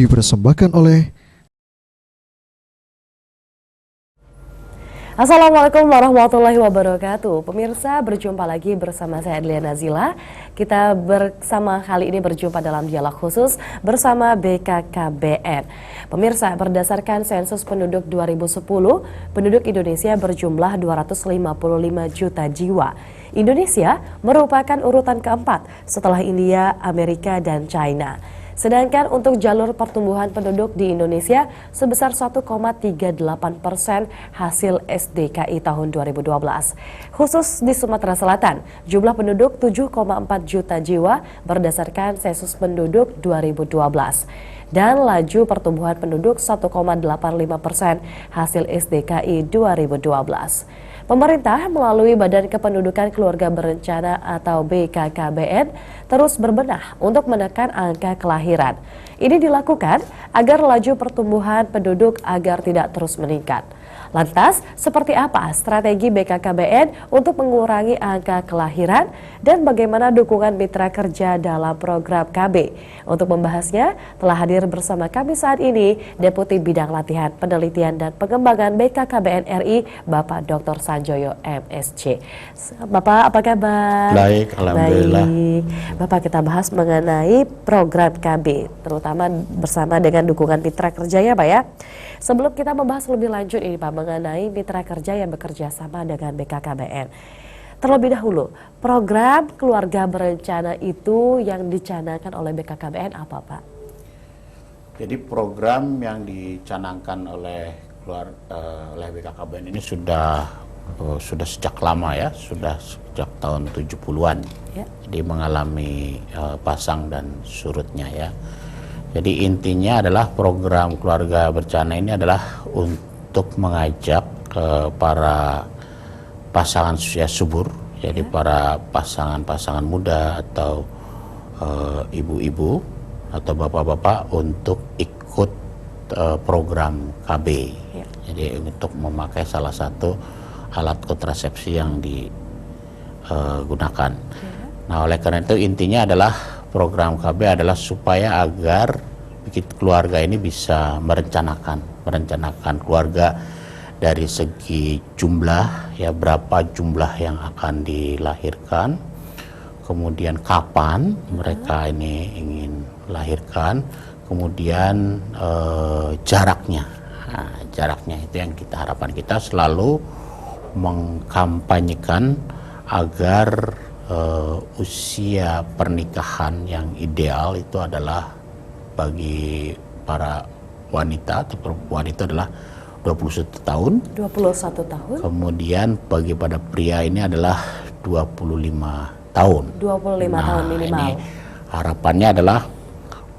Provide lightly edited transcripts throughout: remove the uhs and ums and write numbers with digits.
dipersembahkan oleh Assalamualaikum warahmatullahi wabarakatuh. Pemirsa, berjumpa lagi bersama saya Adliana Zila. Kita bersama kali ini berjumpa dalam dialog khusus bersama BKKBN. Pemirsa, berdasarkan sensus penduduk 2010, penduduk Indonesia berjumlah 255 juta jiwa. Indonesia merupakan urutan keempat setelah India, Amerika, dan China. Sedangkan untuk jalur pertumbuhan penduduk di Indonesia sebesar 1,38% hasil SDKI tahun 2012. Khusus di Sumatera Selatan, jumlah penduduk 7,4 juta jiwa berdasarkan sensus penduduk 2012. Dan laju pertumbuhan penduduk 1,85% hasil SDKI 2012. Pemerintah melalui Badan Kependudukan Keluarga Berencana atau BKKBN terus berbenah untuk menekan angka kelahiran. Ini dilakukan agar laju pertumbuhan penduduk agar tidak terus meningkat. Lantas, seperti apa strategi BKKBN untuk mengurangi angka kelahiran dan bagaimana dukungan mitra kerja dalam program KB? Untuk membahasnya, telah hadir bersama kami saat ini Deputi Bidang Latihan, Penelitian, dan Pengembangan BKKBN RI, Bapak Dr. Sanjoyo MSc. Bapak, apa kabar? Baik, alhamdulillah. Baik. Bapak, kita bahas mengenai program KB, terutama bersama dengan dukungan mitra kerja ya Pak ya. Sebelum kita membahas lebih lanjut ini Pak mengenai mitra kerja yang bekerja sama dengan BKKBN. Terlebih dahulu, program keluarga berencana itu yang dicanangkan oleh BKKBN apa Pak? Jadi program yang dicanangkan oleh BKKBN ini sudah sejak lama ya, sudah sejak tahun 70-an. Ya. Jadi mengalami pasang dan surutnya ya. Jadi intinya adalah program keluarga berencana ini adalah untuk mengajak para pasangan usia subur, jadi para pasangan-pasangan muda atau ibu-ibu atau bapak-bapak untuk ikut program KB. Ya. Jadi untuk memakai salah satu alat kontrasepsi yang digunakan. Ya. Nah, oleh karena itu intinya adalah program KB adalah supaya agar keluarga ini bisa merencanakan keluarga dari segi jumlah ya, berapa jumlah yang akan dilahirkan, kemudian kapan mereka ini ingin melahirkan, kemudian jaraknya. Nah, jaraknya itu yang kita harapkan, kita selalu mengkampanyekan agar usia pernikahan yang ideal itu adalah bagi para wanita atau perempuan itu adalah 21 tahun. 21 tahun. Kemudian bagi pada pria ini adalah 25 tahun. 25 tahun minimal. Ini harapannya adalah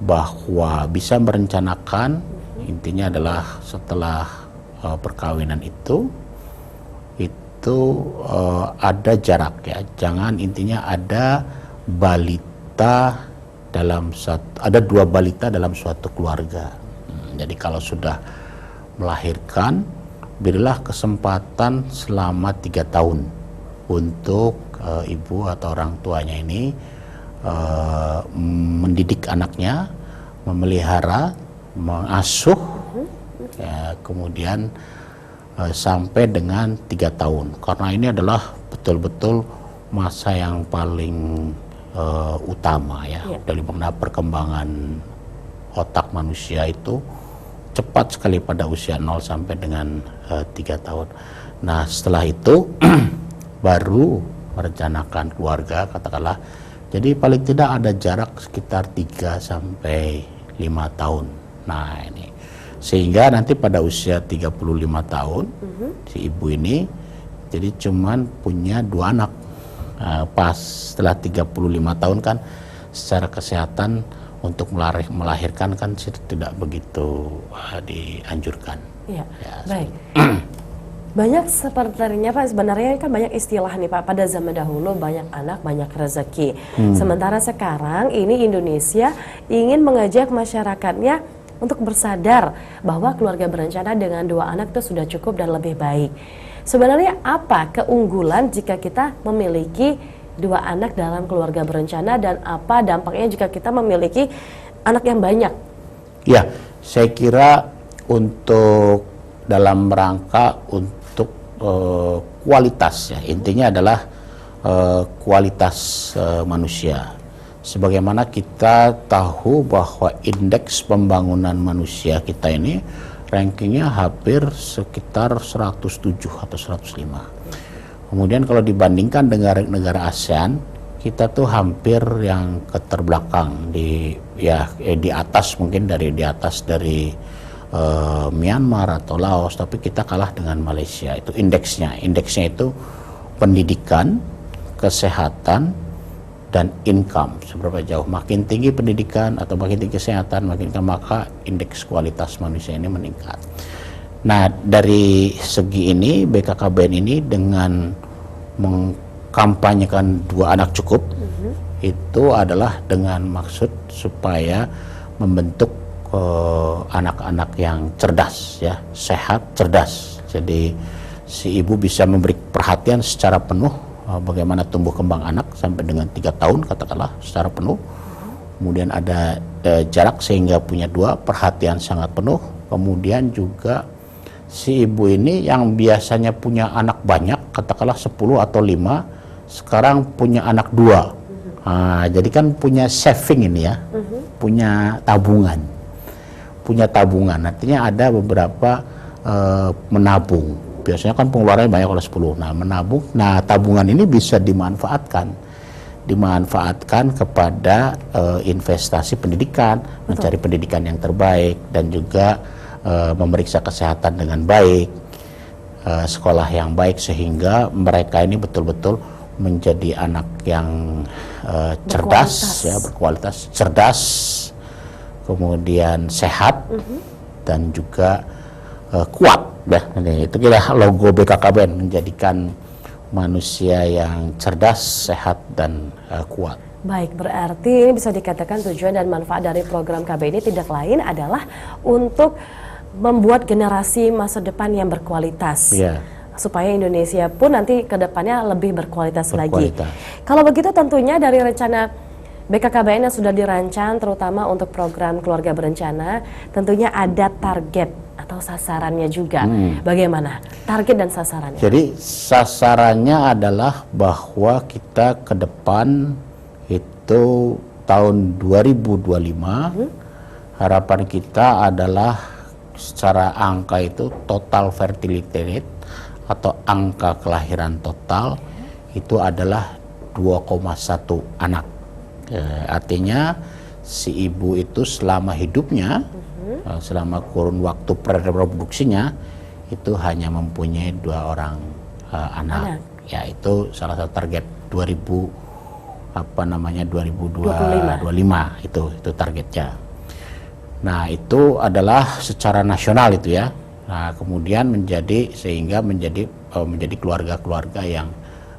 bahwa bisa merencanakan, intinya adalah setelah perkawinan itu ada jarak ya, jangan intinya ada dua balita dalam suatu keluarga. Jadi kalau sudah melahirkan, berilah kesempatan selama 3 tahun untuk ibu atau orang tuanya ini mendidik anaknya, memelihara, mengasuh, ya, kemudian sampai dengan 3 tahun, karena ini adalah betul-betul masa yang paling utama ya. Dari mana perkembangan otak manusia itu cepat sekali pada usia 0 sampai dengan 3 tahun. Nah, setelah itu baru merencanakan keluarga, katakanlah. Jadi paling tidak ada jarak sekitar 3 sampai 5 tahun. Nah, ini sehingga nanti pada usia 35 tahun si ibu ini jadi cuman punya 2 anak. Pas setelah 35 tahun kan secara kesehatan untuk melahirkan kan tidak begitu dianjurkan. Iya. Ya, baik. Banyak sepertinya Pak, sebenarnya kan banyak istilah nih Pak, pada zaman dahulu banyak anak banyak rezeki. Sementara sekarang ini Indonesia ingin mengajak masyarakatnya untuk bersadar bahwa keluarga berencana dengan 2 anak itu sudah cukup dan lebih baik. Sebenarnya apa keunggulan jika kita memiliki 2 anak dalam keluarga berencana dan apa dampaknya jika kita memiliki anak yang banyak? Ya, saya kira untuk dalam rangka untuk kualitas ya, intinya adalah kualitas manusia. Sebagaimana kita tahu bahwa indeks pembangunan manusia kita ini rankingnya hampir sekitar 107 atau 105. Kemudian kalau dibandingkan dengan negara ASEAN, kita tuh hampir yang keterbelakang di atas, mungkin di atas dari Myanmar atau Laos, tapi kita kalah dengan Malaysia. Itu indeksnya itu pendidikan, kesehatan, dan income. Seberapa jauh makin tinggi pendidikan atau makin tinggi kesehatan, maka indeks kualitas manusia ini meningkat. Nah, dari segi ini BKKBN ini dengan mengkampanyekan 2 anak cukup, itu adalah dengan maksud supaya membentuk anak-anak yang cerdas ya, sehat, cerdas. Jadi si ibu bisa memberi perhatian secara penuh bagaimana tumbuh kembang anak sampai dengan 3 tahun katakanlah secara penuh. Kemudian ada jarak sehingga punya 2 perhatian sangat penuh. Kemudian juga si ibu ini yang biasanya punya anak banyak, katakanlah 10 atau 5, sekarang punya anak 2. Nah, jadi kan punya saving ini ya, punya tabungan. Artinya ada beberapa menabung. Biasanya kan pengeluarannya banyak kalau 10. Nah, menabung. Nah, tabungan ini bisa dimanfaatkan kepada investasi pendidikan, mencari pendidikan yang terbaik, dan juga memeriksa kesehatan dengan baik, sekolah yang baik, sehingga mereka ini betul-betul menjadi anak yang cerdas, berkualitas, cerdas, kemudian sehat, dan juga kuat. Itu kira logo BKKBN, menjadikan manusia yang cerdas, sehat, dan kuat. Baik, berarti ini bisa dikatakan tujuan dan manfaat dari program KB ini tidak lain adalah untuk membuat generasi masa depan yang berkualitas. Supaya Indonesia pun nanti ke depannya lebih berkualitas lagi. Kalau begitu tentunya dari rencana BKKBN yang sudah dirancang terutama untuk program keluarga berencana, tentunya ada target atau sasarannya juga. Bagaimana target dan sasarannya? Jadi sasarannya adalah bahwa kita ke depan itu tahun 2025, harapan kita adalah secara angka itu total fertility rate atau angka kelahiran total itu adalah 2,1 anak. Artinya si ibu itu selama hidupnya, selama kurun waktu reproduksinya itu hanya mempunyai 2 orang anak. Ya, itu salah satu target 2025 itu targetnya. Nah, itu adalah secara nasional itu ya. Nah, kemudian menjadi keluarga-keluarga yang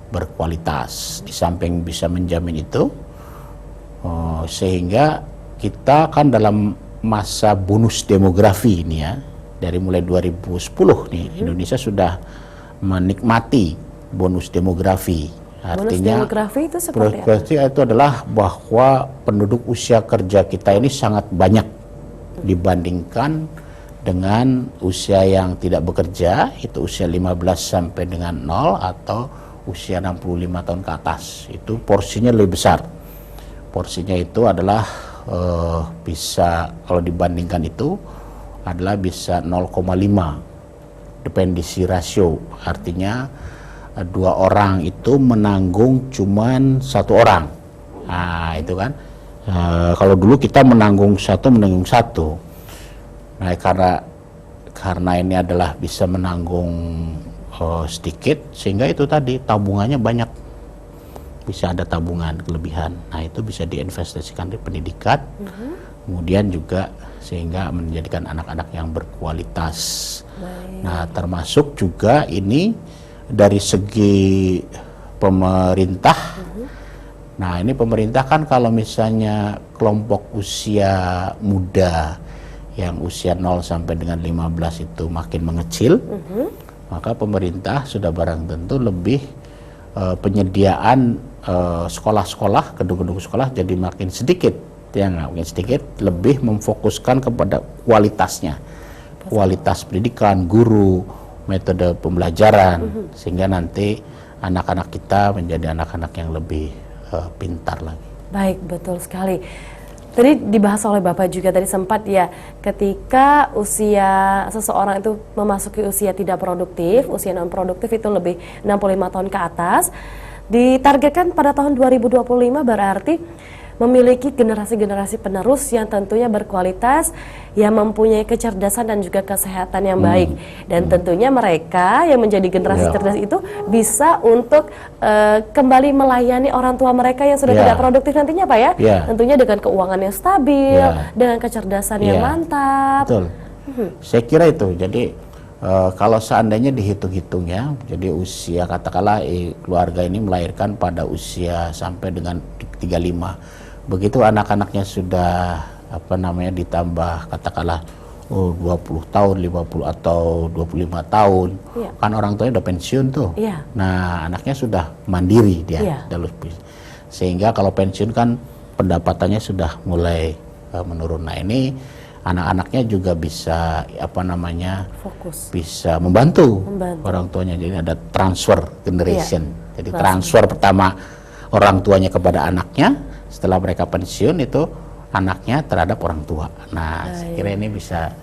berkualitas. Di samping bisa menjamin itu, sehingga kita kan dalam masa bonus demografi ini ya, dari mulai 2010 nih Indonesia sudah menikmati bonus demografi. Artinya bonus demografi itu seperti apa? Itu adalah bahwa penduduk usia kerja kita ini sangat banyak dibandingkan dengan usia yang tidak bekerja, itu usia 15 sampai dengan 0 atau usia 65 tahun ke atas. Itu porsinya lebih besar. Porsinya itu adalah bisa, kalau dibandingkan itu adalah bisa 0,5 dependency ratio. Artinya 2 orang itu menanggung cuman 1 orang. Nah, itu kan. Kalau dulu kita menanggung 1. Nah, karena ini adalah bisa menanggung sedikit, sehingga itu tadi tabungannya banyak, bisa ada tabungan kelebihan. Nah, itu bisa diinvestasikan di pendidikan, kemudian juga sehingga menjadikan anak-anak yang berkualitas. Nah, termasuk juga ini dari segi pemerintah. Nah, ini pemerintah kan kalau misalnya kelompok usia muda yang usia 0 sampai dengan 15 itu makin mengecil, maka pemerintah sudah barang tentu lebih penyediaan sekolah-sekolah, gedung-gedung sekolah jadi makin sedikit yang mungkin sedikit, lebih memfokuskan kepada kualitasnya, kualitas pendidikan, guru, metode pembelajaran, sehingga nanti anak-anak kita menjadi anak-anak yang lebih pintar lagi. Baik, betul sekali. Tadi dibahas oleh Bapak juga tadi sempat ya, ketika usia seseorang itu memasuki usia tidak produktif, usia non produktif itu lebih 65 tahun ke atas, ditargetkan pada tahun 2025 berarti memiliki generasi-generasi penerus yang tentunya berkualitas, yang mempunyai kecerdasan dan juga kesehatan yang baik. Dan tentunya mereka yang menjadi generasi cerdas itu bisa untuk kembali melayani orang tua mereka yang sudah tidak produktif nantinya Pak ya. Tentunya dengan keuangan yang stabil, dengan kecerdasan yang mantap. Betul. Saya kira itu. Jadi kalau seandainya dihitung-hitung ya, jadi usia katakanlah keluarga ini melahirkan pada usia sampai dengan 35. Begitu anak-anaknya sudah ditambah katakanlah 20 tahun, 50 atau 25 tahun, kan orang tuanya udah pensiun tuh. Nah, anaknya sudah mandiri dia, sehingga kalau pensiun kan pendapatannya sudah mulai menurun. Nah, ini anak-anaknya juga bisa fokus, bisa membantu orang tuanya. Jadi ada transfer generation. Jadi transfer pertama orang tuanya kepada anaknya, setelah mereka pensiun itu anaknya terhadap orang tua. Nah, saya kira ini bisa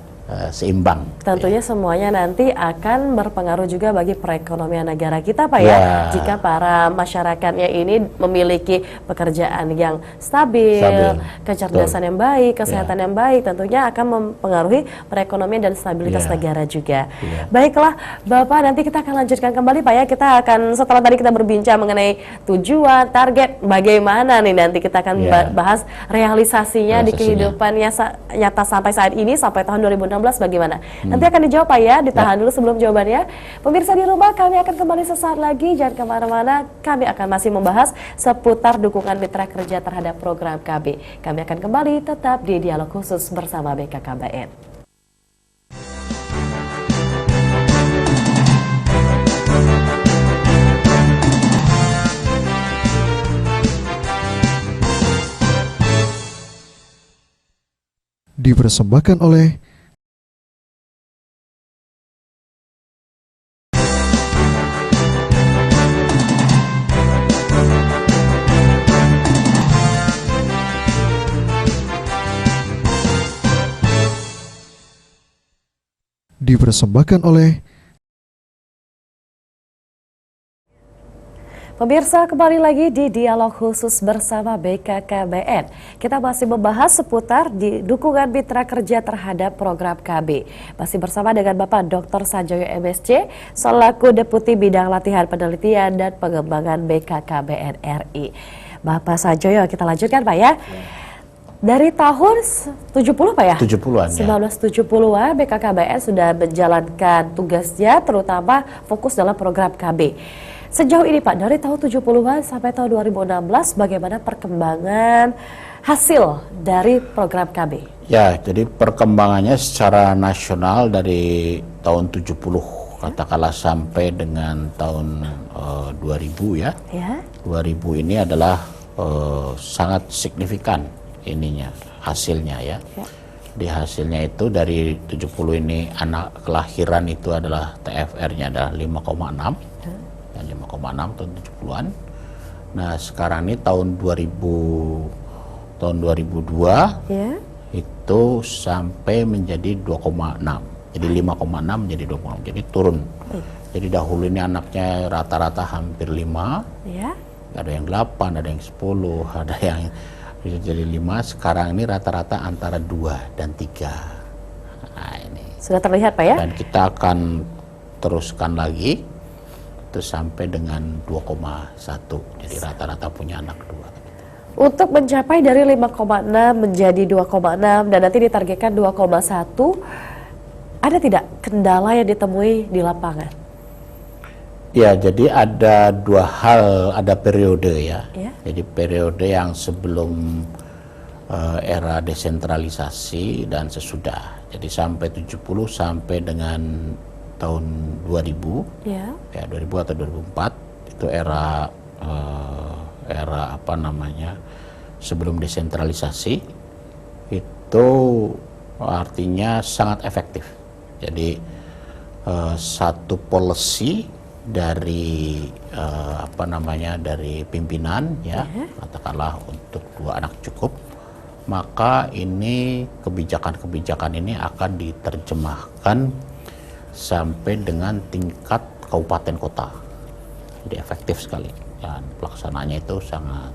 seimbang. Tentunya semuanya nanti akan berpengaruh juga bagi perekonomian negara kita Pak ya. Jika para masyarakatnya ini memiliki pekerjaan yang stabil, kecerdasan yang baik, kesehatan yang baik, tentunya akan mempengaruhi perekonomian dan stabilitas negara juga. Baiklah Bapak, nanti kita akan lanjutkan kembali Pak ya. Kita akan setelah tadi kita berbincang mengenai tujuan, target, bagaimana nih nanti kita akan bahas realisasinya di kehidupannya nyata sampai saat ini, sampai tahun 2016 bagaimana? Nanti akan dijawab Pak ya, ditahan dulu sebelum jawabannya. Pemirsa di rumah, kami akan kembali sesaat lagi, jangan kemana-mana, kami akan masih membahas seputar dukungan mitra kerja terhadap program KB. Kami akan kembali tetap di Dialog Khusus bersama BKKBN. Dipersembahkan oleh Pemirsa, kembali lagi di Dialog Khusus bersama BKKBN. Kita masih membahas seputar di dukungan mitra kerja terhadap program KB. Masih bersama dengan Bapak Dr. Sanjoyo MSc, selaku Deputi Bidang Latihan Penelitian dan Pengembangan BKKBN RI. Bapak Sanjoyo, kita lanjutkan Pak ya. Dari tahun 70 Pak ya? 70-an ya. 1970-an BKKBN sudah menjalankan tugasnya terutama fokus dalam program KB. Sejauh ini Pak, dari tahun 70-an sampai tahun 2016 bagaimana perkembangan hasil dari program KB? Ya, jadi perkembangannya secara nasional dari tahun 70 katakanlah sampai dengan tahun 2000 ya. 2000 ini adalah sangat signifikan ininya, hasilnya ya. Di hasilnya itu dari 70 ini anak kelahiran itu adalah TFR-nya adalah 5,6. 5,6 tahun 70-an. Nah, sekarang ini tahun 2002 itu sampai menjadi 2,6. Jadi 5,6 menjadi 2,6. Jadi turun. Jadi dahulu ini anaknya rata-rata hampir 5. Ada yang 8, ada yang 10, ada yang bisa jadi 5. Sekarang ini rata-rata antara 2 dan 3. Nah, ini. Sudah terlihat Pak ya? Dan kita akan teruskan lagi itu sampai dengan 2,1. Jadi rata-rata punya anak 2. Untuk mencapai dari 5,6 menjadi 2,6 dan nanti ditargetkan 2,1, ada tidak kendala yang ditemui di lapangan? Ya, jadi ada dua hal, ada periode ya. Jadi periode yang sebelum era desentralisasi dan sesudah. Jadi sampai 70 sampai dengan tahun 2000, ya 2000 atau 2004 itu era sebelum desentralisasi. itu artinya sangat efektif. Jadi satu policy dari dari pimpinan ya, katakanlah untuk 2 anak cukup, maka ini kebijakan-kebijakan ini akan diterjemahkan sampai dengan tingkat kabupaten kota. Jadi efektif sekali dan pelaksanaannya itu sangat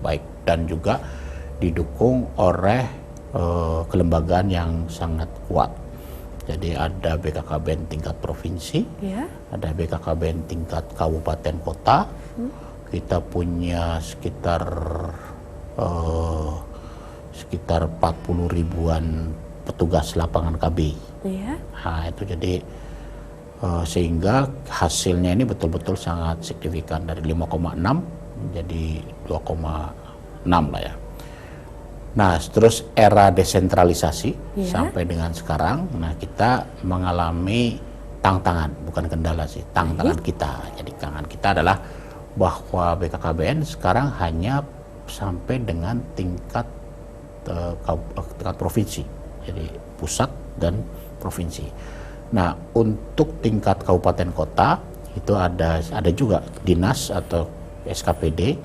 baik dan juga didukung oleh kelembagaan yang sangat kuat. Jadi ada BKKBN tingkat provinsi, ada BKKBN tingkat kabupaten kota. Kita punya sekitar 40 ribuan petugas lapangan KB. Nah, itu jadi sehingga hasilnya ini betul-betul sangat signifikan, dari 5,6 menjadi 2,6 lah ya. Nah, terus era desentralisasi sampai dengan sekarang, nah kita mengalami tantangan, bukan kendala sih, tantangan kita. Jadi tantangan kita adalah bahwa BKKBN sekarang hanya sampai dengan tingkat provinsi, jadi pusat dan provinsi. Nah, untuk tingkat kabupaten kota itu ada juga dinas atau SKPD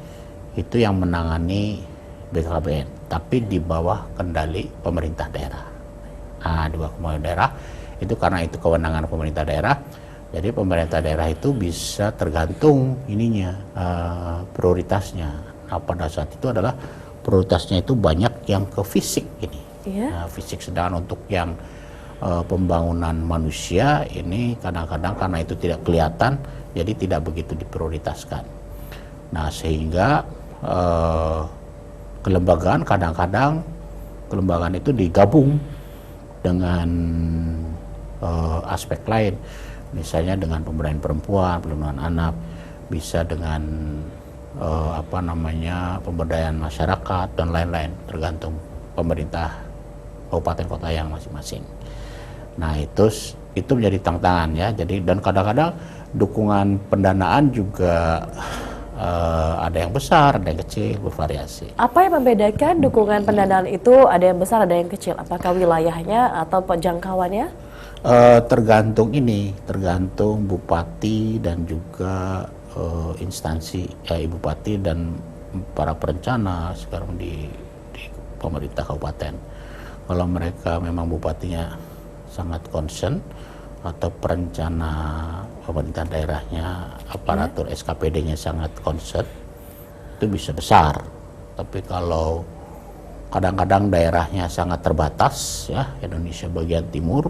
itu yang menangani BKKBN, tapi di bawah kendali pemerintah daerah. Nah, di bawah pemerintah daerah itu karena itu kewenangan pemerintah daerah. Jadi pemerintah daerah itu bisa tergantung prioritasnya. Nah, pada saat itu adalah prioritasnya itu banyak yang ke fisik ini. Nah, fisik, sedangkan untuk yang pembangunan manusia ini kadang-kadang karena itu tidak kelihatan, jadi tidak begitu diprioritaskan. Nah, sehingga kelembagaan kadang-kadang kelembagaan itu digabung dengan aspek lain, misalnya dengan pemberdayaan perempuan, perlindungan anak, bisa dengan pemberdayaan masyarakat dan lain-lain, tergantung pemerintah kabupaten kota yang masing-masing. Nah, itu menjadi tantangan ya. Jadi dan kadang-kadang dukungan pendanaan juga ada yang besar, ada yang kecil, bervariasi. Apa yang membedakan dukungan pendanaan itu ada yang besar, ada yang kecil? Apakah wilayahnya atau penjangkauannya? Tergantung bupati dan juga instansi ibu bupati dan para perencana sekarang di pemerintah kabupaten. Kalau mereka memang bupatinya sangat concern atau perencana pemerintah daerahnya, aparatur SKPD-nya sangat concern, itu bisa besar. Tapi kalau kadang-kadang daerahnya sangat terbatas ya, Indonesia bagian timur,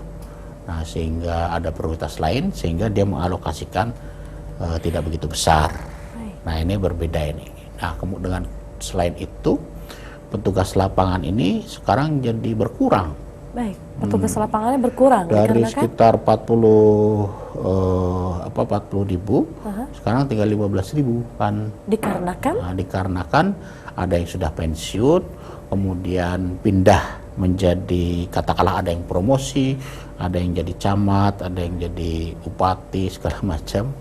nah sehingga ada prioritas lain sehingga dia mengalokasikan tidak begitu besar. Nah, ini berbeda ini. Nah, kemudian selain itu petugas lapangan ini sekarang jadi berkurang. Baik, petugas lapangannya berkurang dari sekitar 40 ribu, sekarang tinggal 15 ribu kan. Dikarenakan? Nah, dikarenakan ada yang sudah pensiun, kemudian pindah menjadi, katakanlah ada yang promosi, ada yang jadi camat, ada yang jadi bupati, segala macam,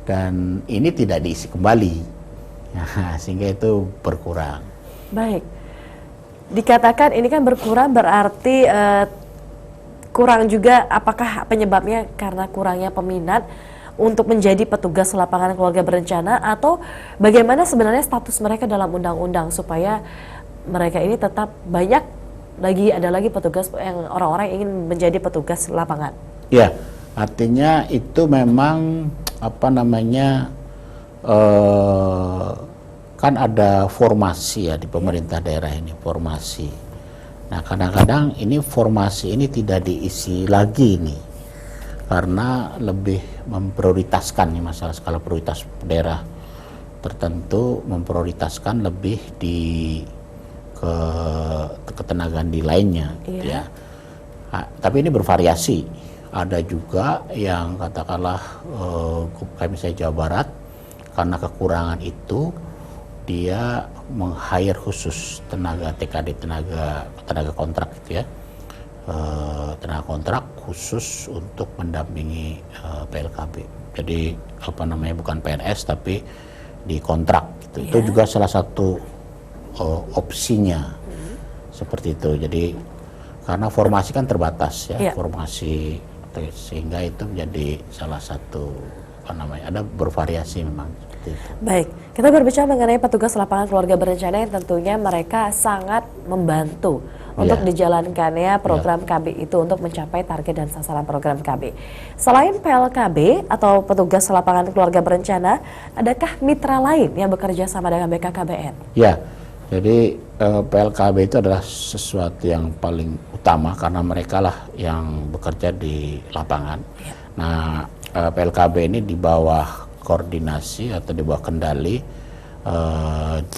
dan ini tidak diisi kembali, nah, sehingga itu berkurang. Baik. Dikatakan ini kan berkurang berarti kurang juga, apakah penyebabnya karena kurangnya peminat untuk menjadi petugas lapangan keluarga berencana, atau bagaimana sebenarnya status mereka dalam undang-undang supaya mereka ini tetap ada lagi petugas yang orang-orang ingin menjadi petugas lapangan? Ya, artinya itu memang kan ada formasi ya di pemerintah daerah ini, formasi. Nah, kadang-kadang ini formasi ini tidak diisi lagi nih, karena lebih memprioritaskan nih masalah skala prioritas daerah tertentu, memprioritaskan lebih di ketenagaan di lainnya, gitu ya. Nah, tapi ini bervariasi. Ada juga yang katakanlah kayak misalnya Jawa Barat, karena kekurangan itu dia meng-hire khusus tenaga TKD, tenaga kontrak gitu ya, tenaga kontrak khusus untuk mendampingi PLKB. Jadi bukan PNS tapi di kontrak gitu. Itu juga salah satu opsinya. seperti itu. Jadi karena formasi kan terbatas ya, Iya. formasi, sehingga itu menjadi salah satu ada bervariasi memang seperti itu. Baik, kita berbicara mengenai petugas lapangan keluarga berencana yang tentunya mereka sangat membantu untuk dijalankannya program KB itu untuk mencapai target dan sasaran program KB. Selain PLKB atau petugas lapangan keluarga berencana, adakah mitra lain yang bekerja sama dengan BKKBN? Ya, jadi PLKB itu adalah sesuatu yang paling utama karena mereka lah yang bekerja di lapangan. Nah, PLKB ini di bawah koordinasi atau di bawah kendali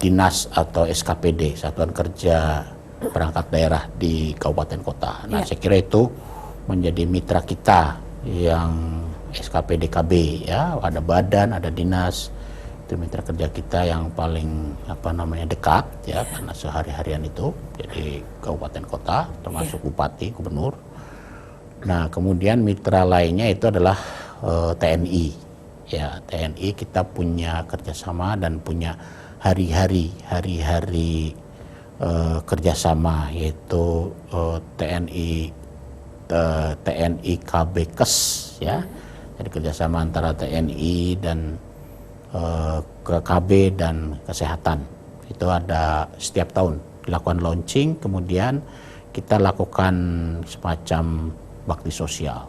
dinas atau SKPD, Satuan Kerja Perangkat Daerah di kabupaten kota. Nah, saya kira itu menjadi mitra kita yang SKPD KB ya, ada badan, ada dinas. Itu mitra kerja kita yang paling dekat ya, karena sehari-harian itu jadi kabupaten kota termasuk bupati, gubernur. Nah, kemudian mitra lainnya itu adalah TNI ya. TNI kita punya kerjasama dan punya hari-hari kerjasama, yaitu TNI KBKes ya. Jadi kerjasama antara TNI dan KB dan kesehatan itu ada setiap tahun dilakukan launching, kemudian kita lakukan semacam bakti sosial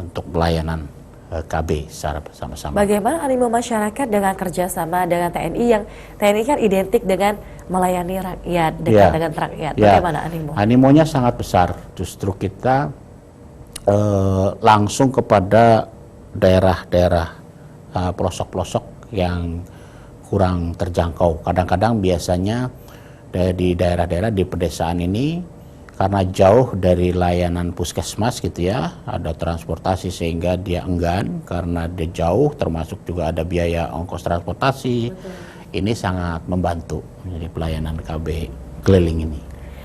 untuk pelayanan KB secara bersama-sama. Bagaimana animo masyarakat dengan kerjasama dengan TNI yang TNI kan identik dengan melayani rakyat, dekat dengan rakyat. Bagaimana animo? Animonya sangat besar. Justru kita langsung kepada daerah-daerah pelosok-pelosok yang kurang terjangkau. Kadang-kadang biasanya di daerah-daerah di pedesaan ini karena jauh dari layanan puskesmas gitu ya, ada transportasi sehingga dia enggan karena dia jauh, termasuk juga ada biaya ongkos transportasi. Ini sangat membantu menjadi pelayanan KB keliling ini.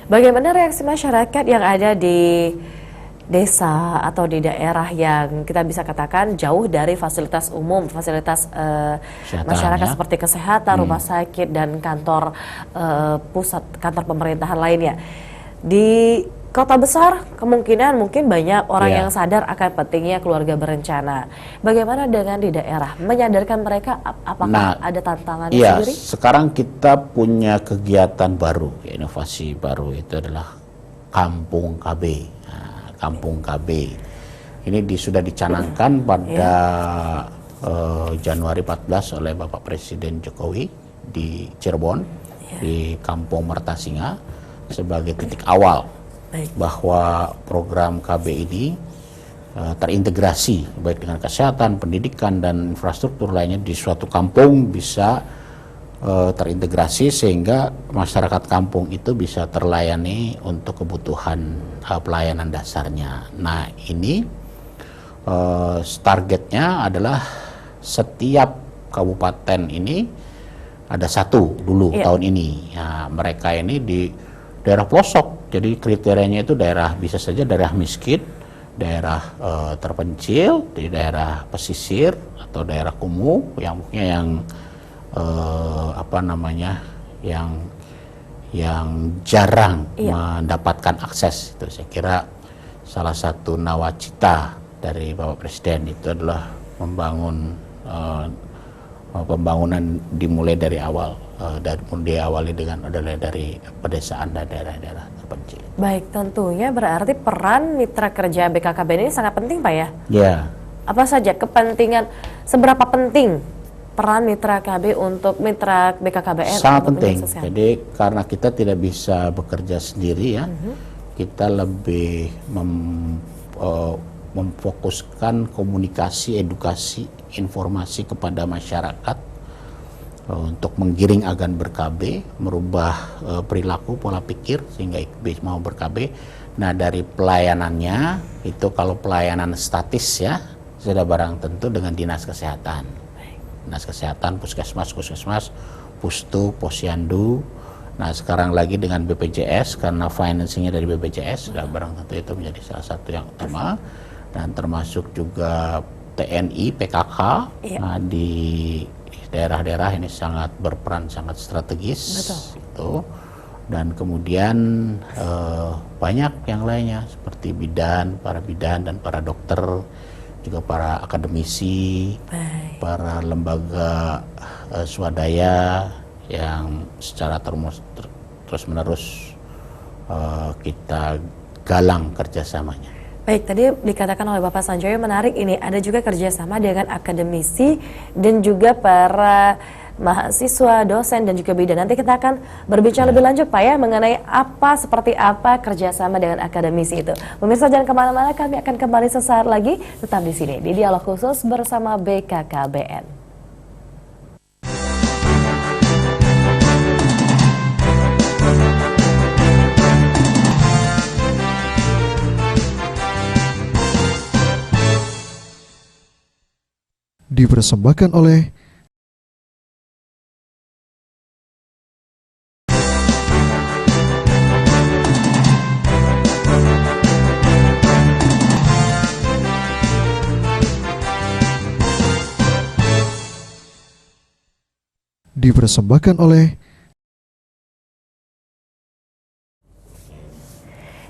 Bagaimana reaksi masyarakat yang ada di desa atau di daerah yang kita bisa katakan jauh dari fasilitas umum, fasilitas masyarakat seperti kesehatan, rumah sakit dan kantor pusat, kantor pemerintahan lainnya? Di kota besar kemungkinan mungkin banyak orang yang sadar akan pentingnya keluarga berencana. Bagaimana dengan di daerah? Menyadarkan mereka apakah ada tantangan sendiri? Sekarang kita punya kegiatan baru, inovasi baru, itu adalah Kampung KB. Nah, Kampung KB ini sudah dicanangkan pada Januari 14 oleh Bapak Presiden Jokowi di Cirebon, di Kampung Mertasinga, sebagai titik awal bahwa program KB ini terintegrasi baik dengan kesehatan, pendidikan dan infrastruktur lainnya di suatu kampung bisa terintegrasi sehingga masyarakat kampung itu bisa terlayani untuk kebutuhan pelayanan dasarnya. Nah, ini targetnya adalah setiap kabupaten ini ada satu dulu tahun ini. Nah, mereka ini di daerah pelosok, jadi kriterianya itu daerah bisa saja daerah miskin, daerah terpencil, di daerah pesisir atau daerah kumuh yang yang jarang mendapatkan akses. Itu saya kira salah satu nawacita dari Bapak Presiden itu adalah pembangunan dimulai dari awal. Dan diawali dari pedesaan dan daerah-daerah terpencil. Baik, tentunya berarti peran mitra kerja BKKBN ini sangat penting, Pak ya? Ya. Apa saja kepentingan, seberapa penting peran mitra KB untuk mitra BKKBN? Sangat penting. Jadi karena kita tidak bisa bekerja sendiri ya, kita lebih memfokuskan komunikasi, edukasi, informasi kepada masyarakat untuk menggiring agan ber-KB, merubah perilaku, pola pikir sehingga mau ber-KB. Nah, dari pelayanannya itu kalau pelayanan statis ya sudah barang tentu dengan dinas kesehatan. Dinas kesehatan, puskesmas, pustu, posyandu. Nah, sekarang lagi dengan BPJS karena financingnya dari BPJS sudah barang tentu itu menjadi salah satu yang utama. Dan termasuk juga TNI, PKK. Nah, di daerah-daerah ini sangat berperan, sangat strategis. Betul. Itu. dan kemudian banyak yang lainnya seperti bidan, para bidan dan para dokter, juga para akademisi, para lembaga swadaya yang secara terus-menerus kita galang kerjasamanya. Baik, tadi dikatakan oleh Bapak Sanjoyo menarik ini, ada juga kerjasama dengan akademisi dan juga para mahasiswa, dosen dan juga bidan. Nanti kita akan berbicara lebih lanjut Pak ya mengenai seperti apa kerjasama dengan akademisi itu. Pemirsa jangan kemana-mana, kami akan kembali sesaat lagi, tetap di sini di Dialog Khusus bersama BKKBN. Dipersembahkan oleh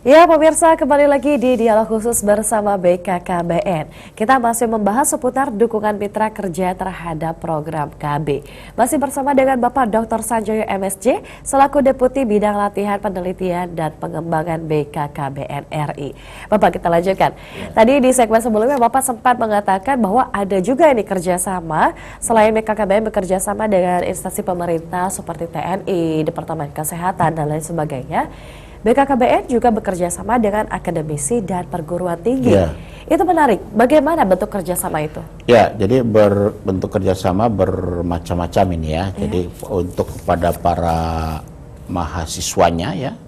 Ya pemirsa, kembali lagi di Dialog Khusus bersama BKKBN. Kita masih membahas seputar dukungan mitra kerja terhadap program KB. Masih bersama dengan Bapak Dr. Sanjoyo MSc, selaku Deputi Bidang Latihan Penelitian dan Pengembangan BKKBN RI. Bapak, kita lanjutkan. Tadi di segmen sebelumnya Bapak sempat mengatakan bahwa ada juga ini kerjasama, selain BKKBN bekerjasama dengan instansi pemerintah seperti TNI, Departemen Kesehatan, dan lain sebagainya. BKKBN juga bekerja sama dengan akademisi dan perguruan tinggi. Itu menarik. Bagaimana bentuk kerjasama itu? Ya, jadi bentuk kerjasama bermacam-macam ini ya. Jadi untuk pada para mahasiswanya ya,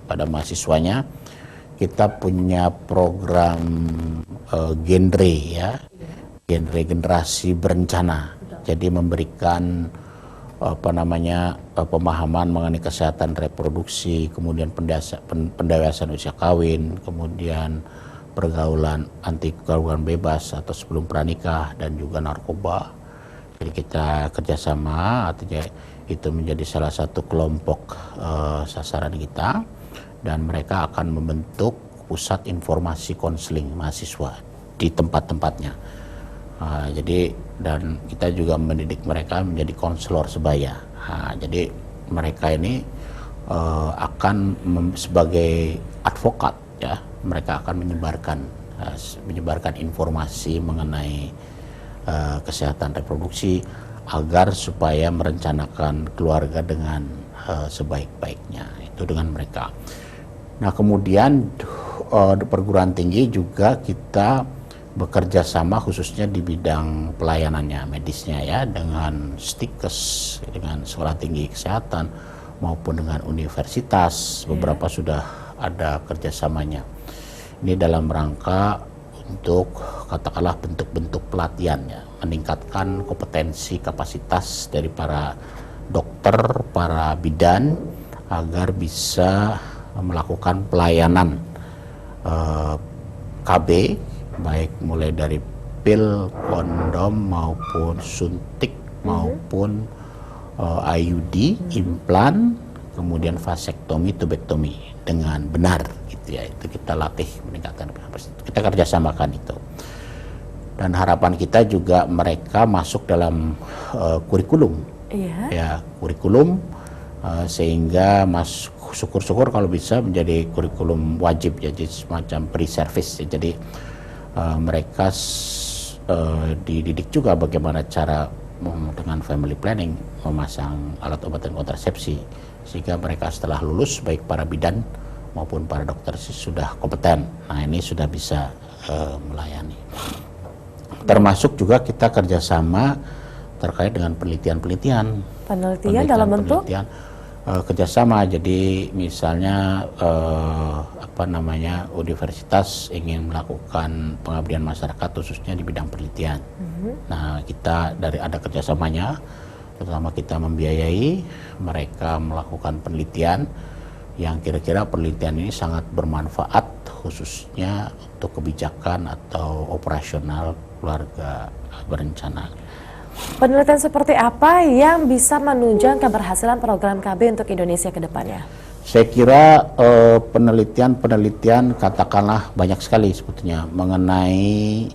kita punya program genre ya, genre generasi berencana. Jadi memberikan pemahaman mengenai kesehatan reproduksi, kemudian pendewasaan usia kawin, kemudian pergaulan anti pergaulan bebas atau sebelum pranikah, dan juga narkoba. Jadi kita kerjasama, artinya itu menjadi salah satu kelompok sasaran kita, dan mereka akan membentuk pusat informasi konseling mahasiswa di tempat-tempatnya. Dan kita juga mendidik mereka menjadi konselor sebaya. Jadi mereka ini akan sebagai advokat ya, mereka akan menyebarkan informasi mengenai kesehatan reproduksi agar supaya merencanakan keluarga dengan sebaik-baiknya, itu dengan mereka. Nah kemudian perguruan tinggi juga kita bekerja sama khususnya di bidang pelayanannya, medisnya ya, dengan Stikes, dengan Sekolah Tinggi Kesehatan maupun dengan universitas. Beberapa sudah ada kerjasamanya. Ini dalam rangka untuk katakanlah bentuk-bentuk pelatihan ya, meningkatkan kompetensi kapasitas dari para dokter, para bidan agar bisa melakukan pelayanan KB, baik mulai dari pil, kondom maupun suntik maupun IUD, implan, kemudian vasektomi, tubektomi dengan benar gitu ya. Itu kita latih meningkatkan kapasitas. Kita kerjasamakan itu. Dan harapan kita juga mereka masuk dalam kurikulum. Ya, kurikulum sehingga syukur-syukur kalau bisa menjadi kurikulum wajib, jadi semacam pre-service ya. Jadi mereka dididik juga bagaimana cara dengan family planning memasang alat obatan kontrasepsi, sehingga mereka setelah lulus baik para bidan maupun para dokter sudah kompeten. Nah ini sudah bisa melayani. Termasuk juga kita kerjasama terkait dengan penelitian dalam bentuk kerjasama. Jadi misalnya universitas ingin melakukan pengabdian masyarakat khususnya di bidang penelitian. Nah kita ada kerjasamanya, terutama kita membiayai mereka melakukan penelitian yang kira-kira penelitian ini sangat bermanfaat khususnya untuk kebijakan atau operasional keluarga berencana. Penelitian seperti apa yang bisa menunjang keberhasilan program KB untuk Indonesia ke depannya? Saya kira penelitian katakanlah banyak sekali sebetulnya mengenai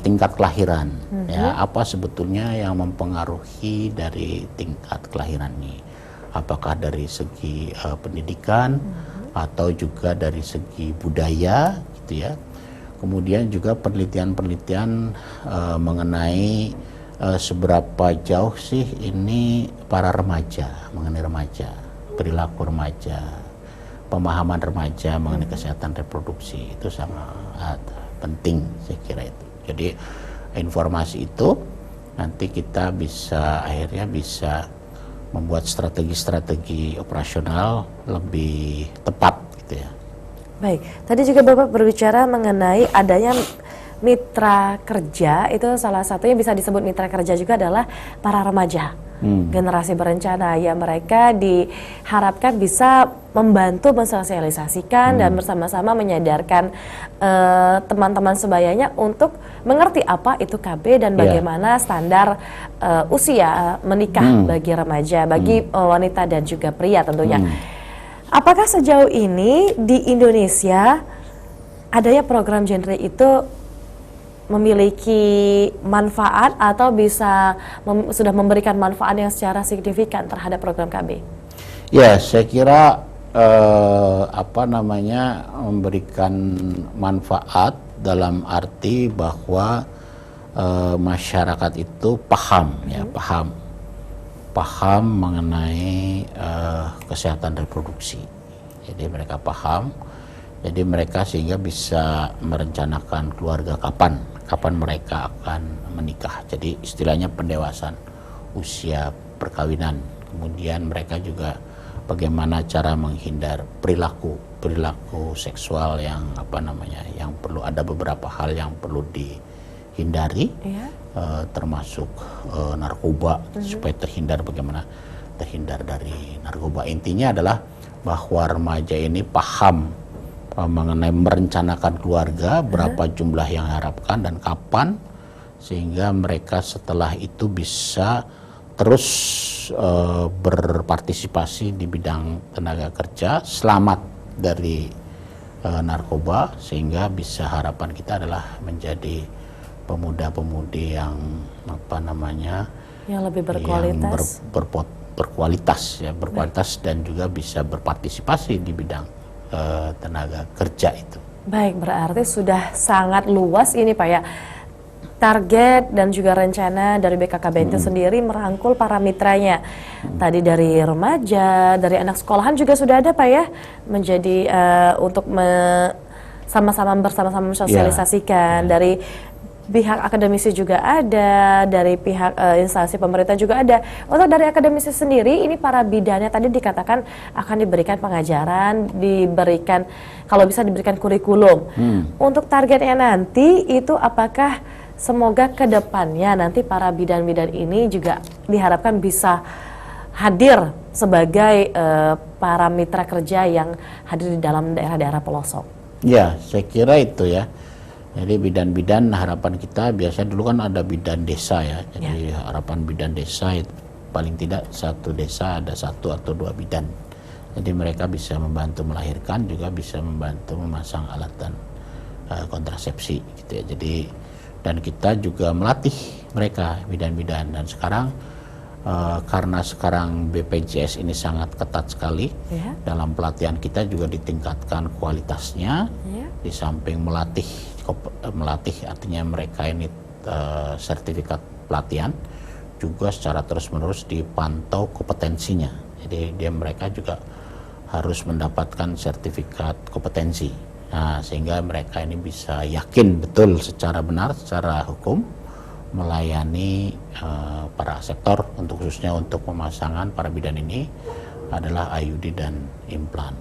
tingkat kelahiran. Ya, apa sebetulnya yang mempengaruhi dari tingkat kelahiran ini? Apakah dari segi pendidikan atau juga dari segi budaya, gitu ya? Kemudian juga penelitian-penelitian mengenai seberapa jauh sih ini para remaja, mengenai remaja, perilaku remaja, pemahaman remaja mengenai kesehatan reproduksi itu sangat penting, saya kira itu. Jadi informasi itu nanti kita akhirnya bisa membuat strategi-strategi operasional lebih tepat, gitu ya. Baik, tadi juga Bapak berbicara mengenai adanya mitra kerja, itu salah satunya bisa disebut mitra kerja juga adalah para remaja. Generasi berencana yang mereka diharapkan bisa membantu mensosialisasikan dan bersama-sama menyadarkan teman-teman sebayanya untuk mengerti apa itu KB dan bagaimana standar usia menikah bagi remaja, bagi wanita dan juga pria tentunya. Apakah sejauh ini di Indonesia adanya program genre itu memiliki manfaat atau bisa sudah memberikan manfaat yang secara signifikan terhadap program KB? Ya, saya kira memberikan manfaat dalam arti bahwa masyarakat itu paham mengenai kesehatan reproduksi. Jadi mereka paham, jadi mereka sehingga bisa merencanakan keluarga kapan mereka akan menikah. Jadi istilahnya pendewasaan usia perkawinan. Kemudian mereka juga bagaimana cara menghindar perilaku seksual yang yang perlu, ada beberapa hal yang perlu dihindari, termasuk narkoba, supaya bagaimana terhindar dari narkoba. Intinya adalah bahwa remaja ini paham mengenai merencanakan keluarga, berapa jumlah yang diharapkan dan kapan, sehingga mereka setelah itu bisa terus berpartisipasi di bidang tenaga kerja, selamat dari narkoba, sehingga bisa, harapan kita adalah menjadi pemuda-pemudi yang yang lebih berkualitas, berkualitas dan juga bisa berpartisipasi di bidang tenaga kerja itu. Baik, berarti sudah sangat luas ini Pak ya. Target dan juga rencana dari BKKBN itu sendiri merangkul para mitranya. Tadi dari remaja, dari anak sekolahan juga sudah ada Pak ya, menjadi untuk sama-sama mensosialisasikan. Dari pihak akademisi juga ada, dari pihak instansi pemerintah juga ada. Untuk dari akademisi sendiri, ini para bidannya tadi dikatakan akan diberikan pengajaran, diberikan, kalau bisa diberikan kurikulum. Untuk targetnya nanti itu apakah semoga ke depannya nanti para bidan-bidan ini juga diharapkan bisa hadir sebagai para mitra kerja yang hadir di dalam daerah-daerah pelosok? Ya, saya kira itu ya. Jadi bidan-bidan, harapan kita biasanya dulu kan ada bidan desa ya. Jadi harapan bidan desa itu paling tidak satu desa ada 1 atau 2 bidan. Jadi mereka bisa membantu melahirkan, juga bisa membantu memasang alat dan kontrasepsi gitu ya. Jadi dan kita juga melatih mereka bidan-bidan, dan sekarang karena sekarang BPJS ini sangat ketat sekali, dalam pelatihan kita juga ditingkatkan kualitasnya. Di samping melatih artinya mereka ini sertifikat pelatihan, juga secara terus-menerus dipantau kompetensinya. Jadi mereka juga harus mendapatkan sertifikat kompetensi. Nah, sehingga mereka ini bisa yakin betul secara benar, secara hukum melayani para sektor, untuk khususnya untuk pemasangan para bidan ini adalah IUD dan implan.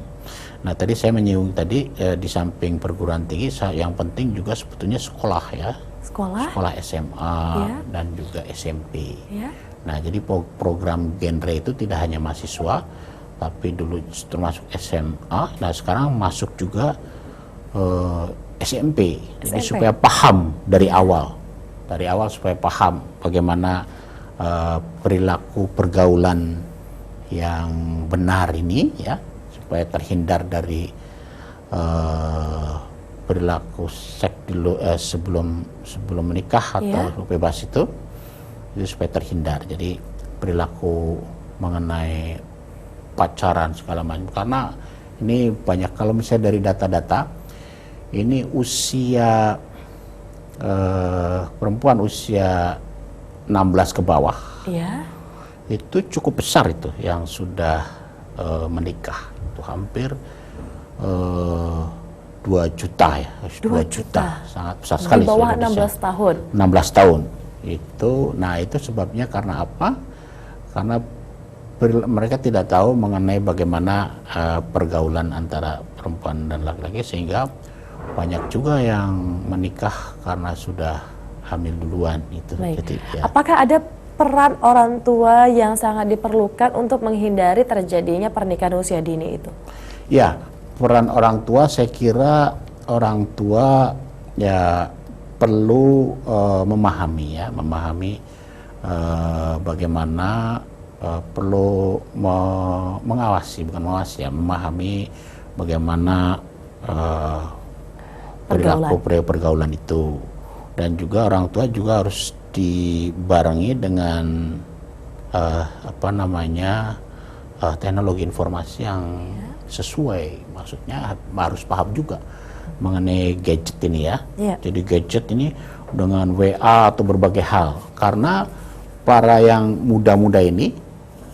Nah, tadi saya menyinggung tadi di samping perguruan tinggi, yang penting juga sebetulnya sekolah ya. Sekolah SMA dan juga SMP. Nah, jadi program genre itu tidak hanya mahasiswa, tapi dulu termasuk SMA. Nah, sekarang masuk juga SMP. Jadi supaya paham dari awal. Supaya paham bagaimana perilaku pergaulan yang benar ini ya, supaya terhindar dari perilaku seks sebelum menikah atau bebas itu supaya terhindar. Jadi perilaku mengenai pacaran segala macam, karena ini banyak, kalau misalnya dari data-data ini usia perempuan usia 16 ke bawah itu cukup besar itu yang sudah menikah, itu hampir 2 juta ya, 2 juta, sangat besar sekali. Di bawah 16 tahun. 16 tahun itu, nah itu sebabnya karena apa? Karena mereka tidak tahu mengenai bagaimana pergaulan antara perempuan dan laki-laki, sehingga banyak juga yang menikah karena sudah hamil duluan itu. Jadi, ya. Apakah ada peran orang tua yang sangat diperlukan untuk menghindari terjadinya pernikahan usia dini itu? Ya, peran orang tua, saya kira orang tua ya perlu memahami bagaimana perlu memahami bagaimana perilaku pergaulan itu, dan juga orang tua juga harus dibarengi dengan teknologi informasi yang sesuai. Maksudnya harus paham juga mengenai gadget ini ya. Jadi gadget ini dengan WA atau berbagai hal, karena para yang muda-muda ini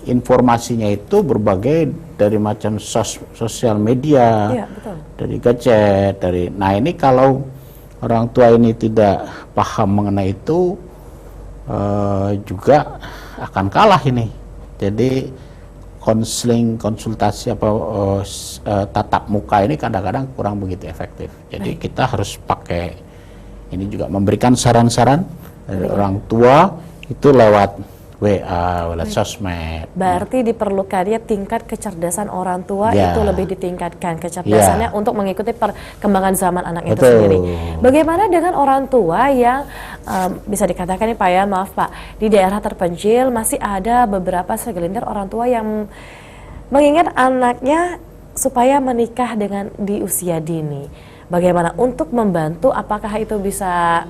informasinya itu berbagai dari macam sosial media, dari gadget, nah ini kalau orang tua ini tidak paham mengenai itu juga akan kalah ini. Jadi konsultasi tatap muka ini kadang-kadang kurang begitu efektif. Jadi kita harus pakai ini juga, memberikan saran-saran dari orang tua itu lewat WA, lewat sosmed. Berarti diperlukannya tingkat kecerdasan orang tua itu lebih ditingkatkan kecerdasannya untuk mengikuti perkembangan zaman anak itu sendiri. Bagaimana dengan orang tua yang bisa dikatakan nih Pak ya, maaf Pak, di daerah terpencil masih ada beberapa segelintir orang tua yang mengingat anaknya supaya menikah di usia dini. Bagaimana untuk membantu, apakah itu bisa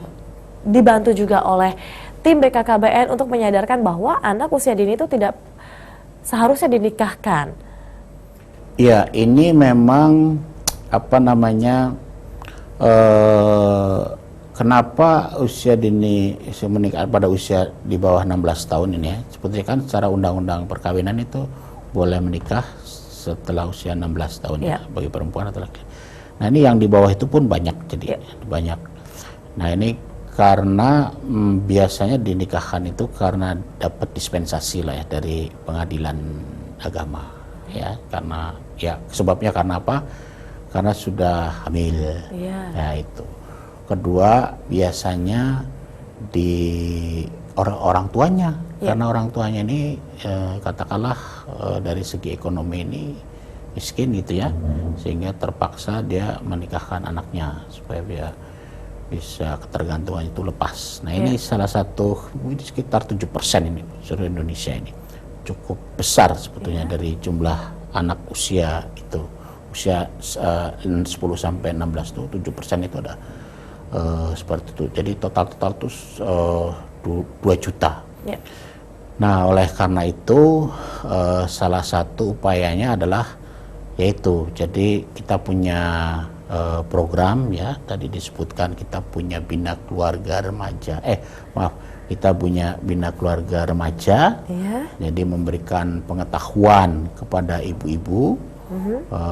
dibantu juga oleh tim BKKBN untuk menyadarkan bahwa anak usia dini itu tidak seharusnya dinikahkan? Ya, ini memang kenapa usia dini menikah pada usia di bawah 16 tahun ini ya, seperti kan secara undang-undang perkawinan itu boleh menikah setelah usia 16 tahun ya bagi perempuan atau laki. Nah ini yang di bawah itu pun banyak, jadi banyak. Nah ini karena biasanya dinikahkan itu karena dapat dispensasi lah ya dari pengadilan agama ya, karena ya sebabnya karena apa? Karena sudah hamil ya itu. Kedua biasanya di orang tuanya, karena orang tuanya ini katakanlah dari segi ekonomi ini miskin gitu ya, sehingga terpaksa dia menikahkan anaknya supaya dia bisa ketergantungan itu lepas. Nah ini salah satu, ini sekitar 7% ini seluruh Indonesia, ini cukup besar sebetulnya dari jumlah anak usia itu, usia 10 sampai 16 itu 7% itu ada seperti itu. Jadi total itu 2 juta. Nah oleh karena itu salah satu upayanya adalah yaitu, jadi kita punya program ya, tadi disebutkan kita punya bina keluarga remaja, kita punya bina keluarga remaja, jadi memberikan pengetahuan kepada ibu-ibu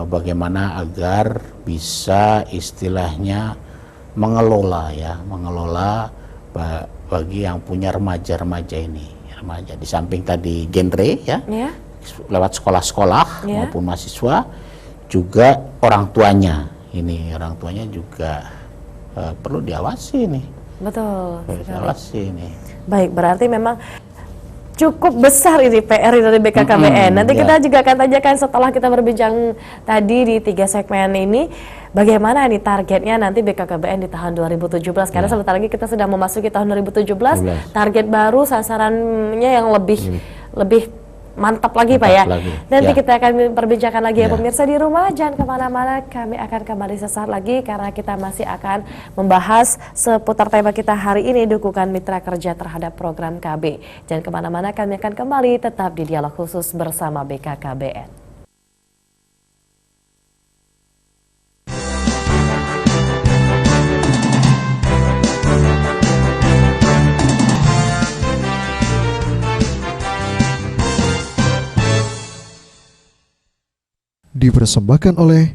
bagaimana agar bisa istilahnya mengelola bagi yang punya remaja-remaja ini, remaja di samping tadi genre ya, lewat sekolah-sekolah maupun mahasiswa, juga orang tuanya. Ini orang tuanya juga perlu diawasi nih. Betul. Diawasi nih. Baik, berarti memang cukup besar ini PR dari BKKBN. Nanti kita juga akan tanyakan setelah kita berbincang tadi di 3 segmen ini, bagaimana nih targetnya nanti BKKBN di tahun 2017. Karena sebentar lagi kita sudah memasuki tahun 2017, target baru, sasarannya yang lebih mantap lagi Pak ya. Lagi. Nanti Ya. kita akan perbincangkan lagi ya Ya. pemirsa di rumah. Jangan kemana-mana, kami akan kembali sesaat lagi karena kita masih akan membahas seputar tema kita hari ini, dukungan mitra kerja terhadap program KB. Jangan kemana-mana, kami akan kembali tetap di Dialog Khusus bersama BKKBN. Dipersembahkan oleh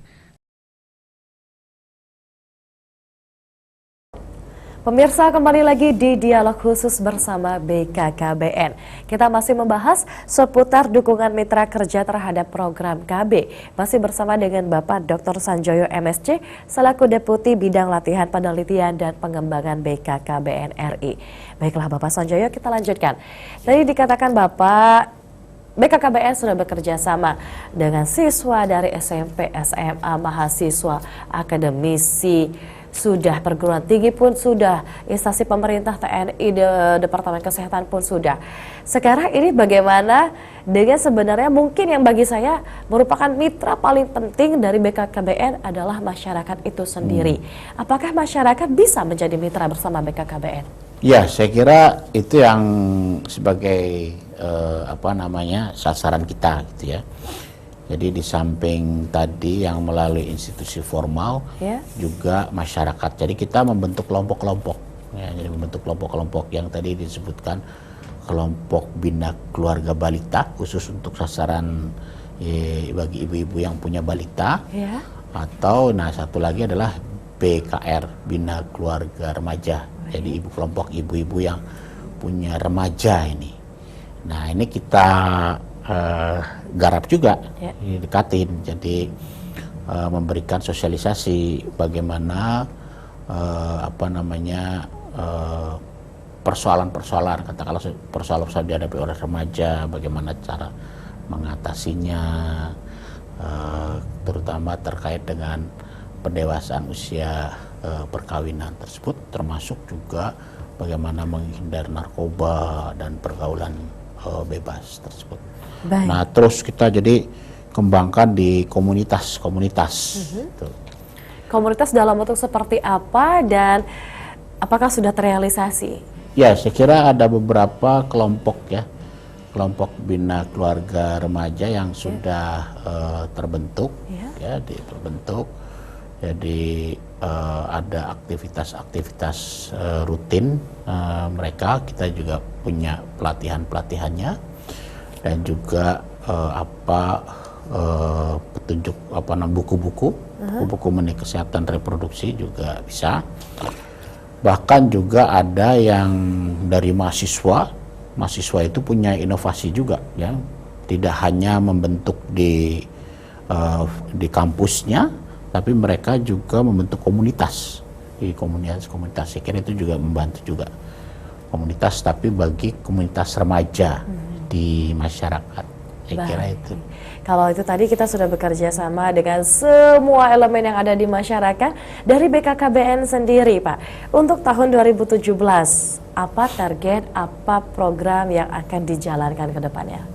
Pemirsa, kembali lagi di Dialog Khusus bersama BKKBN. Kita masih membahas seputar dukungan mitra kerja terhadap program KB. Masih bersama dengan Bapak Dr. Sanjoyo MSc, selaku Deputi Bidang Latihan Penelitian dan Pengembangan BKKBN RI. Baiklah Bapak Sanjoyo, kita lanjutkan. Tadi dikatakan Bapak, BKKBN sudah bekerja sama dengan siswa dari SMP, SMA, mahasiswa, akademisi, sudah perguruan tinggi pun sudah, instansi pemerintah, TNI, Departemen Kesehatan pun sudah. Sekarang ini bagaimana dengan sebenarnya mungkin yang bagi saya merupakan mitra paling penting dari BKKBN adalah masyarakat itu sendiri. Apakah masyarakat bisa menjadi mitra bersama BKKBN? Ya, saya kira itu yang sebagai sasaran kita gitu ya. Jadi di samping tadi yang melalui institusi formal, juga masyarakat. Jadi kita membentuk kelompok-kelompok, ya, jadi membentuk kelompok-kelompok yang tadi disebutkan kelompok bina keluarga balita khusus untuk sasaran bagi ibu-ibu yang punya balita, atau satu lagi adalah BKR, bina keluarga remaja. Jadi kelompok ibu-ibu yang punya remaja ini. Nah ini kita garap juga, didekatin, jadi memberikan sosialisasi bagaimana persoalan-persoalan, katakanlah persoalan-persoalan dihadapi oleh remaja, bagaimana cara mengatasinya, terutama terkait dengan pendewasaan usia perkawinan tersebut, termasuk juga bagaimana menghindari narkoba dan pergaulan bebas tersebut. Baik. Nah, terus kita jadi kembangkan di komunitas-komunitas. Komunitas dalam bentuk seperti apa dan apakah sudah terrealisasi? Ya, saya kira ada beberapa kelompok ya, kelompok bina keluarga remaja yang sudah terbentuk, terbentuk. Jadi ada aktivitas-aktivitas rutin mereka, kita juga punya pelatihan-pelatihannya. Dan juga petunjuk buku-buku mengenai kesehatan reproduksi juga bisa. Bahkan juga ada yang dari mahasiswa itu punya inovasi juga, ya, tidak hanya membentuk di kampusnya, tapi mereka juga membentuk komunitas di komunitas. Saya kira itu juga membantu juga komunitas, tapi bagi komunitas remaja di masyarakat. Saya kira itu. Kalau itu tadi kita sudah bekerja sama dengan semua elemen yang ada di masyarakat. Dari BKKBN sendiri Pak, untuk tahun 2017 apa target, apa program yang akan dijalankan ke depannya?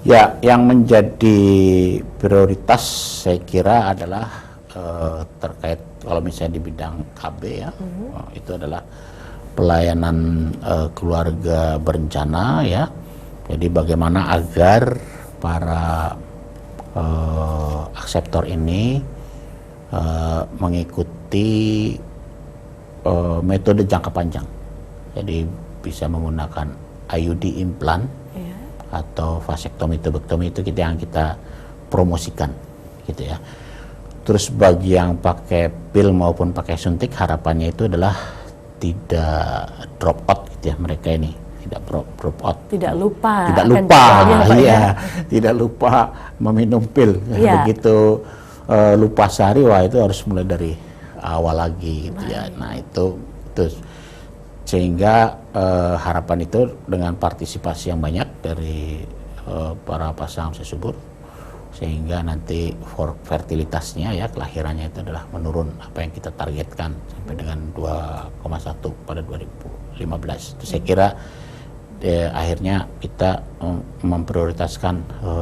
Ya, yang menjadi prioritas saya kira adalah terkait kalau misalnya di bidang KB ya, itu adalah pelayanan keluarga berencana ya. Jadi bagaimana agar para akseptor ini mengikuti metode jangka panjang. Jadi bisa menggunakan IUD implant atau vasektomi, tubektomi, itu yang kita promosikan gitu ya. Terus bagi yang pakai pil maupun pakai suntik, harapannya itu adalah tidak drop out gitu ya, mereka ini tidak drop out, tidak lupa meminum pil. Begitu lupa sehari, wah itu harus mulai dari awal lagi gitu ya. Nah itu sehingga harapan itu dengan partisipasi yang banyak dari para pasangan sesubur, sehingga nanti fertilitasnya ya, kelahirannya itu adalah menurun apa yang kita targetkan sampai dengan 2,1 pada 2015. Itu saya kira akhirnya kita memprioritaskan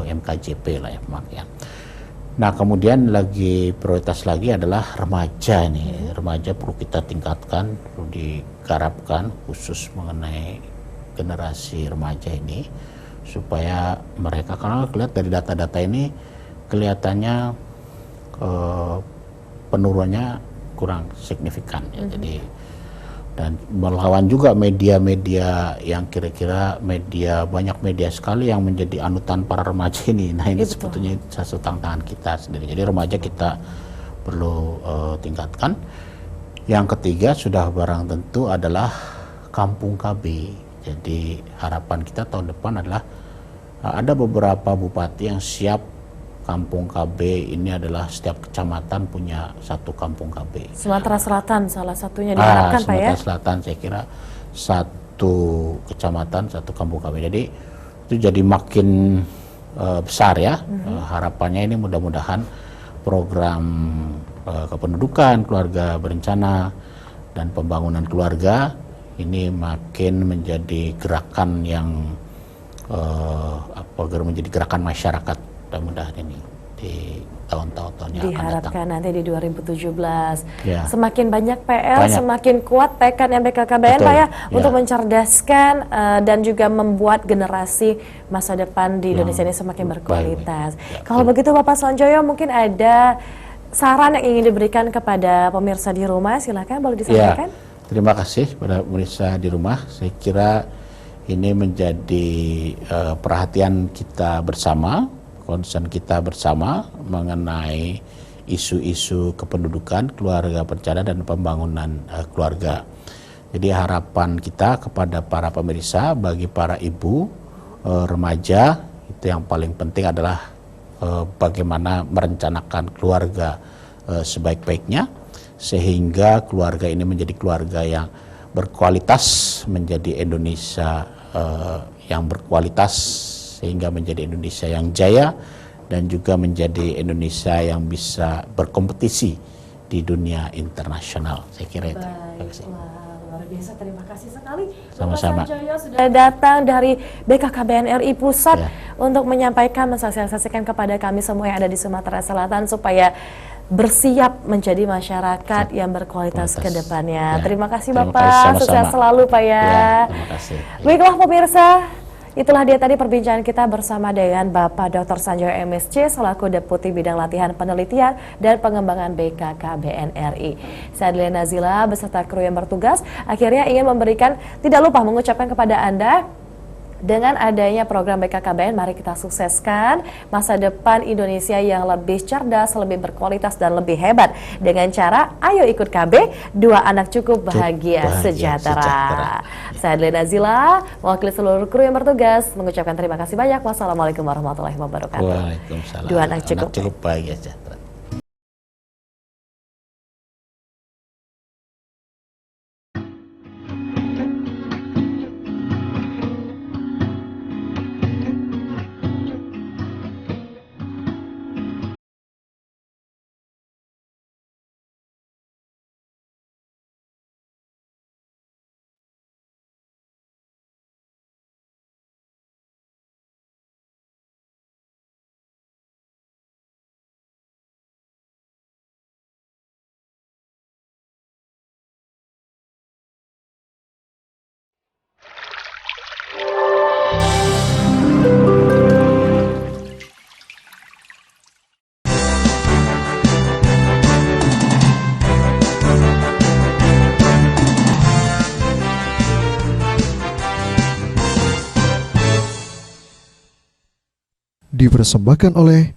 MKJP lah ya pemakaian. Nah kemudian prioritas lagi adalah remaja ini. Remaja perlu kita tingkatkan, perlu digarapkan khusus mengenai generasi remaja ini supaya mereka, karena lihat dari data-data ini kelihatannya penurunannya kurang signifikan ya. Jadi dan melawan juga media-media yang kira-kira banyak media sekali yang menjadi anutan para remaja ini. Nah ini sebetulnya satu tantangan kita sendiri. Jadi remaja kita perlu tingkatkan. Yang ketiga sudah barang tentu adalah kampung KB. Jadi harapan kita tahun depan adalah ada beberapa bupati yang siap kampung KB ini adalah setiap kecamatan punya satu kampung KB. Sumatera Selatan salah satunya diharapkan Pak ya? Sumatera Selatan saya kira satu kecamatan satu kampung KB. Jadi itu jadi makin besar ya. Harapannya ini mudah-mudahan program kependudukan, keluarga berencana dan pembangunan keluarga ini makin menjadi gerakan yang menjadi gerakan masyarakat mudah-mudahan ini di tahun-tahun yang akan datang. Diharapkan nanti di 2017 ya. Semakin banyak PR, semakin kuat tekad BKKBN Pak ya, untuk mencerdaskan dan juga membuat generasi masa depan di Indonesia ini semakin berkualitas. Kalau begitu Bapak Sanjoyo mungkin ada saran yang ingin diberikan kepada pemirsa di rumah, silakan boleh disampaikan. Terima kasih kepada pemirsa di rumah. Saya kira ini menjadi perhatian kita bersama, concern kita bersama mengenai isu-isu kependudukan, keluarga berencana dan pembangunan keluarga. Jadi harapan kita kepada para pemirsa, bagi para ibu, remaja, itu yang paling penting adalah bagaimana merencanakan keluarga sebaik-baiknya, sehingga keluarga ini menjadi keluarga yang berkualitas, menjadi Indonesia yang berkualitas, sehingga menjadi Indonesia yang jaya dan juga menjadi Indonesia yang bisa berkompetisi di dunia internasional. Saya kira itu. Luar biasa, terima kasih sekali. Sama-sama. Bapak Sanjoyo sudah datang dari BKKBN RI Pusat untuk menyampaikan, mensosialisasikan kepada kami semua yang ada di Sumatera Selatan supaya bersiap menjadi masyarakat yang berkualitas ke depannya. Terima kasih Bapak, sukses selalu Pak ya. Terima kasih. Baiklah pemirsa, itulah dia tadi perbincangan kita bersama dengan Bapak Dr. Sanjoyo MSc selaku Deputi Bidang Latihan Penelitian dan Pengembangan BKKBN RI. Saya Adliana Nazila beserta kru yang bertugas akhirnya ingin memberikan, tidak lupa mengucapkan kepada Anda, dengan adanya program BKKBN, mari kita sukseskan masa depan Indonesia yang lebih cerdas, lebih berkualitas, dan lebih hebat. Dengan cara, ayo ikut KB, 2 anak cukup bahagia sejahtera. Saya Adliana Nazila, mewakili seluruh kru yang bertugas, mengucapkan terima kasih banyak. Wassalamualaikum warahmatullahi wabarakatuh. Waalaikumsalam. 2 anak cukup bahagia sejahtera. Dipersembahkan oleh